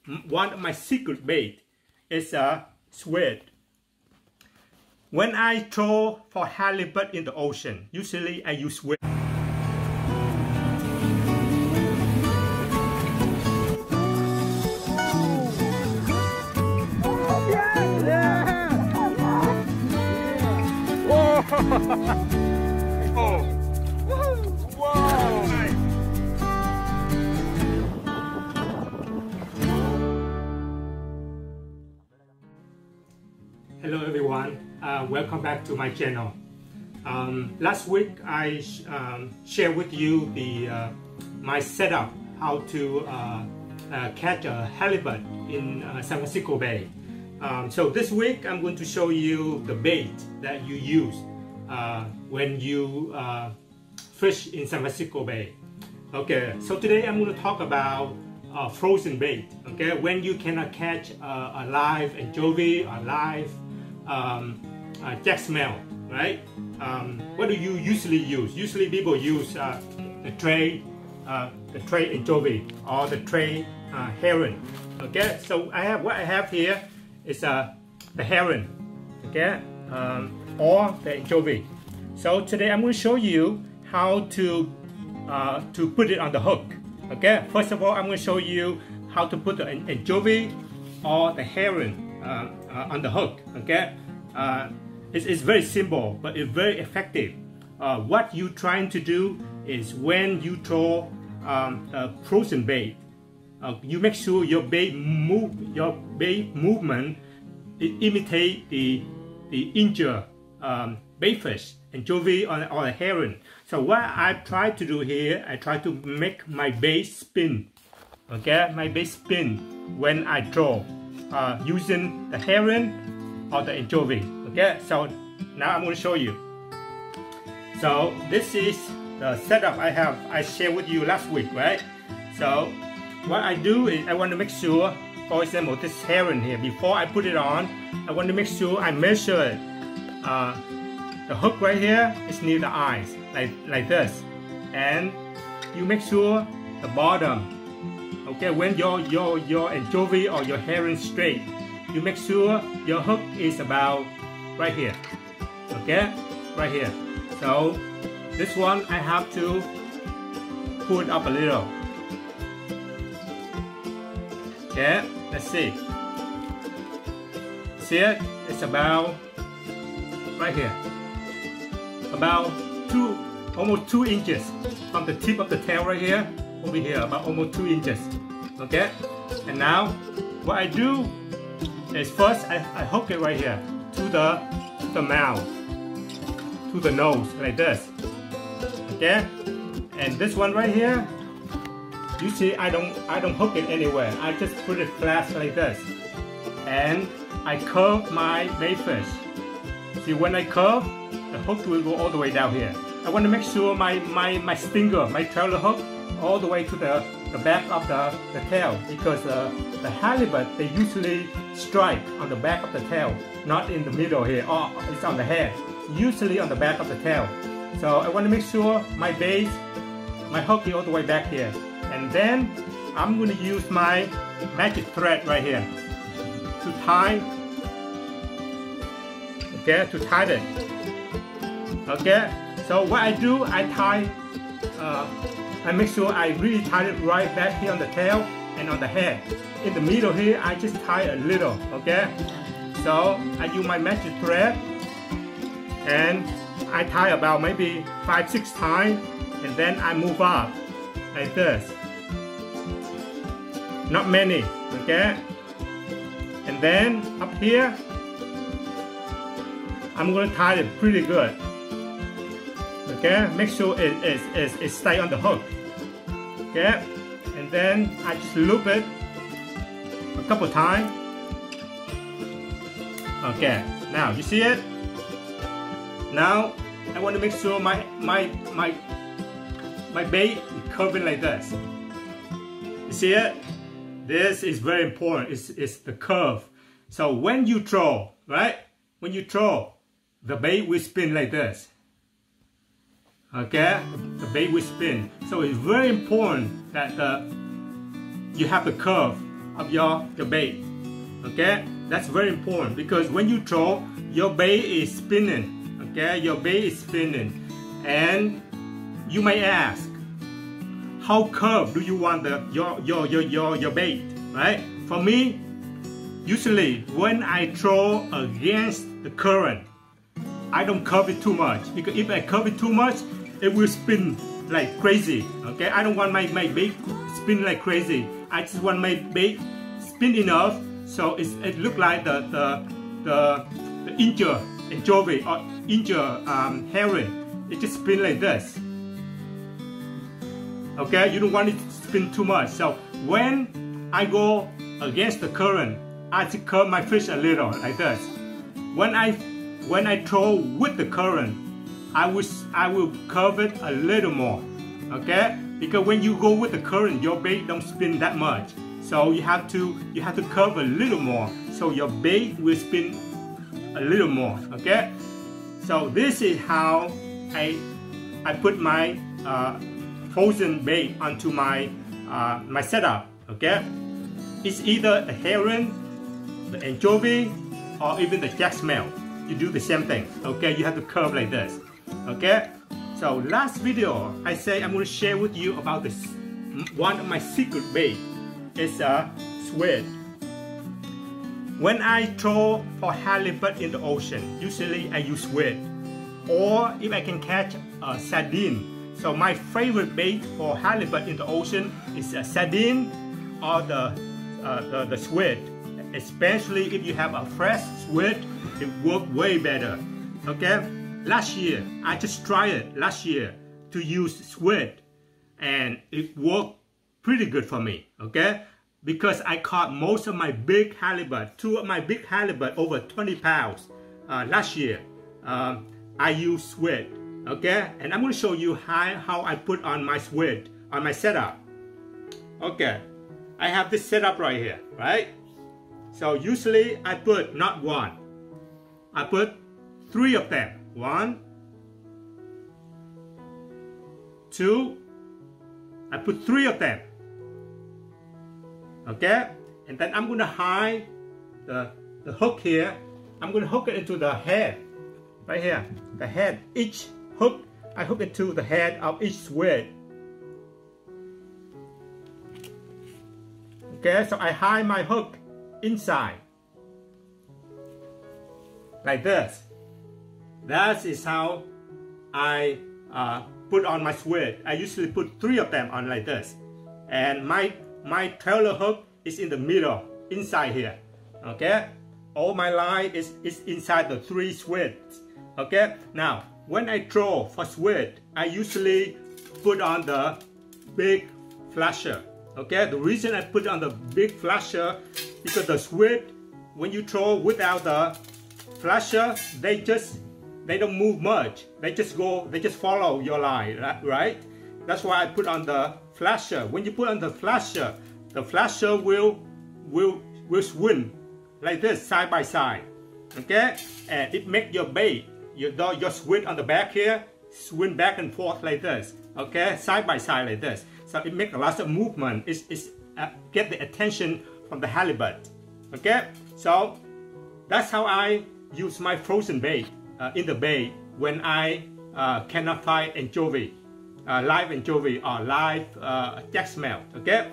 one of my secret bait is a squid. When I throw for halibut in the ocean, usually I use squid. Oh. Whoa. Nice. Hello everyone, welcome back to my channel. Last week I shared with you my setup how to catch a halibut in San Francisco Bay. So this week I'm going to show you the bait that you use when you fish in San Francisco Bay. Okay, so today I'm going to talk about frozen bait. Okay, when you cannot catch a live anchovy or live jack smell, right? What do you usually use? Usually people use the tray anchovy or the tray herring. Okay, so what I have here is the herring, okay, or the anchovy. So today I'm going to show you how to put it on the hook. Okay, first of all I'm going to show you how to put the anchovy or the herring on the hook. Okay, it's very simple, but it's very effective. What you're trying to do is when you throw a frozen bait, you make sure your bait movement imitate the injured bait fish, anchovy or a herring. So what I try to do here, I try to make my bait spin. Okay, my bait spin when I throw using the herring or the anchovy. Okay, so now I'm going to show you. So this is the setup I shared with you last week, right? So what I do is I want to make sure, for example, this herring here, before I put it on, I want to make sure I measure it. The hook right here is near the eyes, like this, and you make sure the bottom. Okay, when your anchovy or your herring straight, you make sure your hook is about right here. Okay, right here. So this one I have to pull it up a little. Okay, let's see. See it? It's about right here. About almost 2 inches from the tip of the tail right here, over here, about almost 2 inches. Okay? And now, what I do is first I hook it right here to the mouth, to the nose, like this. Okay? And this one right here, you see I don't hook it anywhere. I just put it flat like this. And I curve my bait fish. See, when I curve, the hook will go all the way down here. I want to make sure my stinger, my trailer hook, all the way to the back of the tail, because the halibut, they usually strike on the back of the tail, not in the middle here, or it's on the head, usually on the back of the tail. So I want to make sure my bait, my hook is all the way back here. And then I'm going to use my magic thread right here to tie, okay, to tie it. Okay, so what I do, I tie, I make sure I really tie it right back here on the tail and on the head. In the middle here, I just tie a little, okay? So I use my magic thread and I tie about maybe 5-6 times, and then I move up like this. Not many, okay? And then up here, I'm going to tie it pretty good. Okay, make sure it stays on the hook. Okay, and then I just loop it a couple times. Okay, now you see it. Now I want to make sure my bait is curving like this. You see it? This is very important. It's the curve. So when you throw, right? When you throw, the bait will spin like this. Okay, the bait will spin. So it's very important that you have the curve of your bait. Okay, that's very important because when you throw, your bait is spinning. Okay, your bait is spinning, and you may ask, how curved do you want your bait, right? For me, usually when I throw against the current, I don't curve it too much, because if I curve it too much, it will spin like crazy. Okay, I don't want my bait spin like crazy. I just want my bait spin enough so it look like the injured anchovy or injured herring. It just spin like this. Okay, you don't want it to spin too much. So when I go against the current, I just curve my fish a little like this. When I throw with the current, I will curve it a little more. Okay, because when you go with the current, your bait don't spin that much. So you have to curve a little more, so your bait will spin a little more. Okay, so this is how I put my frozen bait onto my my setup. Okay, it's either the herring, the anchovy, or even the jack smelt. You do the same thing. Okay, you have to curve like this. Okay, so last video I say I'm going to share with you about this one of my secret bait. It's a squid. When I throw for halibut in the ocean, usually I use squid, or if I can catch a sardine. So my favorite bait for halibut in the ocean is a sardine or the squid. Especially if you have a fresh squid, it works way better. Okay, last year I just tried it last year to use squid, and it worked pretty good for me. Okay, because I caught most of my big halibut, two of my big halibut over 20 pounds last year. I used squid. Okay, and I'm going to show you how I put on my squid on my setup. Okay, I have this setup right here, right? So usually I put not one, I put 3 of them. 1, 2, I put 3 of them. Okay, and then I'm going to hide the hook here. I'm going to hook it into the head, right here, the head. Each hook, I hook it to the head of each squid. Okay, so I hide my hook inside, like this. That is how I put on my squid. I usually put 3 of them on like this, and my trailer hook is in the middle, inside here. Okay, all my line is inside the 3 squids. Okay, now when I throw for squid, I usually put on the big flasher. Okay, the reason I put on the big flasher because the squid, when you throw without the flasher, they don't move much. They just follow your line, right? That's why I put on the flasher. When you put on the flasher will swim like this, side by side. Okay, and it makes your bait, your squid on the back here, swim back and forth like this. Okay, side by side like this. So it makes a lot of movement. It's get the attention from the halibut. Okay, so that's how I use my frozen bait in the bay when I cannot find anchovy, live anchovy or live jack smelt. Okay,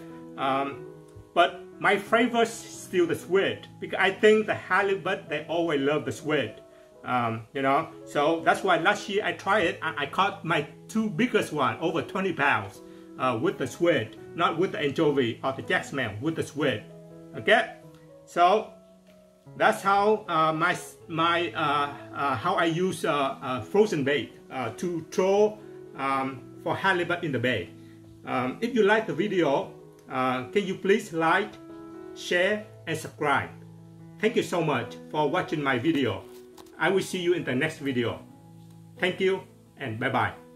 but my favorite is still the squid, because I think the halibut, they always love the squid. You know, so that's why last year I tried it. I caught my 2 biggest one over 20 pounds with the squid, not with the anchovy or the jack smelt, with the squid. Okay, so that's how how I use frozen bait to throw for halibut in the bay. If you like the video, can you please like, share, and subscribe? Thank you so much for watching my video. I will see you in the next video. Thank you and bye-bye.